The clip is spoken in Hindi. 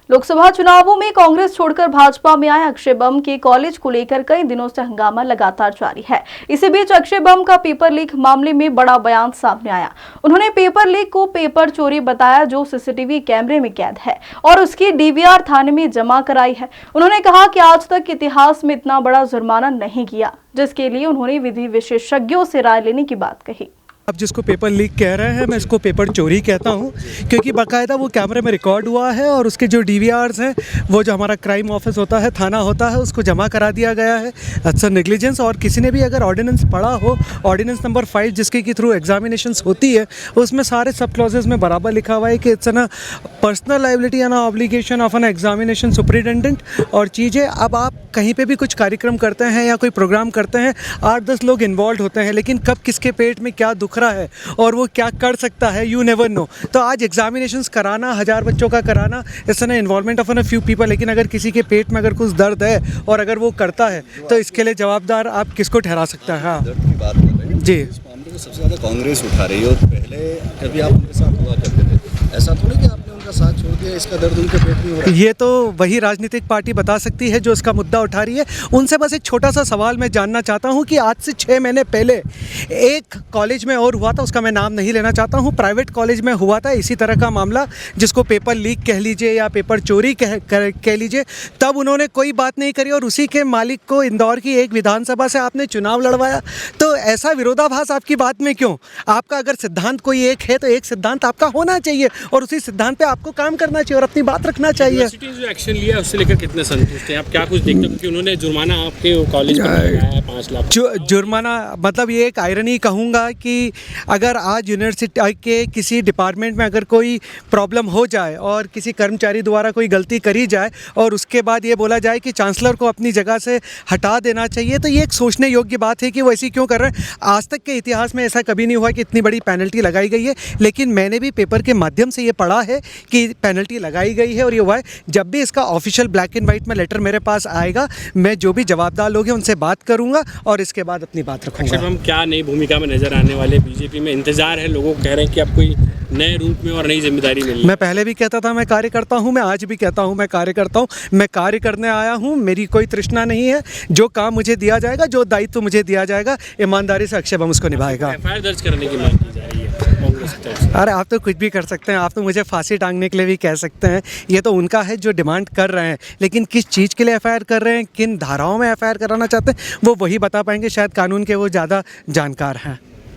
लोकसभा चुनावों में कांग्रेस छोड़कर भाजपा में आए अक्षय बम के कॉलेज को लेकर कई दिनों से हंगामा लगातार जारी है। इसी बीच अक्षय बम का पेपर लीक मामले में बड़ा बयान सामने आया। उन्होंने पेपर लीक को पेपर चोरी बताया जो सीसीटीवी कैमरे में कैद है और उसकी डीवीआर थाने में जमा कराई है। उन्होंने कहा कि आज तक इतिहास में इतना बड़ा जुर्माना नहीं किया, जिसके लिए उन्होंने विधि विशेषज्ञों से राय लेने की बात कही। अब जिसको पेपर लीक कह रहे हैं, मैं इसको पेपर चोरी कहता हूं, क्योंकि बाकायदा वो कैमरे में रिकॉर्ड हुआ है और उसके जो डीवीआर्स हैं, वो जो हमारा क्राइम ऑफिस होता है, थाना होता है, उसको जमा करा दिया गया है। अच्छा नेग्लिजेंस। और किसी ने भी अगर ऑर्डिनेंस पढ़ा हो, ऑर्डिनेंस नंबर 5 जिसके की थ्रू एग्जामिनेशंस होती है, उसमें सारे सब क्लॉजेस में बराबर लिखा हुआ है कि it's an personal liability and obligation of an examination superintendent. और चीज़ें अब आप कहीं पे भी कुछ कार्यक्रम करते हैं या कोई प्रोग्राम करते हैं, 8-10 लोग इन्वॉल्व होते हैं, लेकिन कब किसके पेट में क्या दुख रहा है और वो क्या कर सकता है, यू नेवर नो। तो आज एग्जामिनेशंस कराना, 1000 बच्चों का कराना, it's an involvement of an few people. लेकिन अगर किसी के पेट में अगर कुछ दर्द है और अगर वो करता है, तो इसके लिए जवाबदार आप किसको ठहरा सकते हैं? हाँ दर्द की बात कर रहे हैं जी। इस मामले को सबसे ज़्यादा कांग्रेस उठा रही है और पहले कभी आप उनके साथ हुआ करते थे, ऐसा थोड़ी कि आपने उनका साथ छोड़ दिया, इसका दर्द उनके पेट में हो रहा है। ये तो वही राजनीतिक पार्टी बता सकती है जो इसका मुद्दा उठा रही है। उनसे बस एक छोटा सा सवाल मैं जानना चाहता हूं कि आज से 6 महीने पहले एक कॉलेज में और हुआ था, उसका मैं नाम नहीं लेना चाहता हूं, प्राइवेट कॉलेज में हुआ था इसी तरह का मामला, जिसको पेपर लीक कह लीजिए या पेपर चोरी कह लीजिए। तब उन्होंने कोई बात नहीं करी और उसी के मालिक को इंदौर की एक विधानसभा से आपने चुनाव लड़वाया। तो ऐसा विरोधाभास आपकी बात में क्यों? आपका अगर सिद्धांत कोई एक है तो एक सिद्धांत आपका होना चाहिए और उसी सिद्धांत पे आपको काम करना चाहिए और अपनी बात रखना चाहिए। यूनिवर्सिटी जो एक्शन लिया उससे लेकर कितने संतुष्ट हैं आप? क्या कुछ देखते हो कि उन्होंने जुर्माना आपके कॉलेज पर लगाया है 5 लाख? जुर्माना मतलब ये एक आयरनी कहूँगा कि अगर आज यूनिवर्सिटी के किसी डिपार्टमेंट में अगर कोई प्रॉब्लम हो जाए और किसी कर्मचारी द्वारा कोई गलती करी जाए और उसके बाद ये बोला जाए कि चांसलर को अपनी जगह से हटा देना चाहिए, तो ये एक सोचने योग्य बात है कि वो ऐसी क्यों कर रहे हैं। आज तक के इतिहास में ऐसा कभी नहीं हुआ कि इतनी बड़ी पेनल्टी लगाई गई है, लेकिन मैंने भी पेपर के माध्यम से ये पढ़ा है कि पेनल्टी लगाई गई है और ये हुआ है। जब भी इसका ऑफिशियल ब्लैक एंड वाइट में लेटर मेरे पास आएगा, मैं जो भी जवाबदार लोग हैं उनसे बात करूंगा और इसके बाद अपनी बात रखूंगा। हम क्या नई भूमिका में नजर आने वाले? बीजेपी में इंतजार है, लोगों कह रहे हैं कि अब कोई नए रूप में और नई जिम्मेदारी मिली। मैं पहले भी कहता था मैं कार्य करता हूं, मैं आज भी कहता हूं मैं कार्य करता हूं। मैं कार्य करने आया हूं, मेरी कोई तृष्णा नहीं है। जो काम मुझे दिया जाएगा, जो दायित्व मुझे दिया जाएगा, ईमानदारी से अक्षय बम उसको निभाएगा। एफआईआर दर्ज करने की मांग की जा रही है कांग्रेस की तरफ से। अरे आप तो कुछ भी कर सकते हैं, आप तो मुझे फांसी टांगने के लिए भी कह सकते हैं। ये तो उनका है जो डिमांड कर रहे हैं, लेकिन किस चीज़ के लिए एफआईआर कर रहे हैं, किन धाराओं में एफआईआर कराना चाहते हैं, वो वही बता पाएंगे। शायद कानून के वो ज़्यादा जानकार हैं।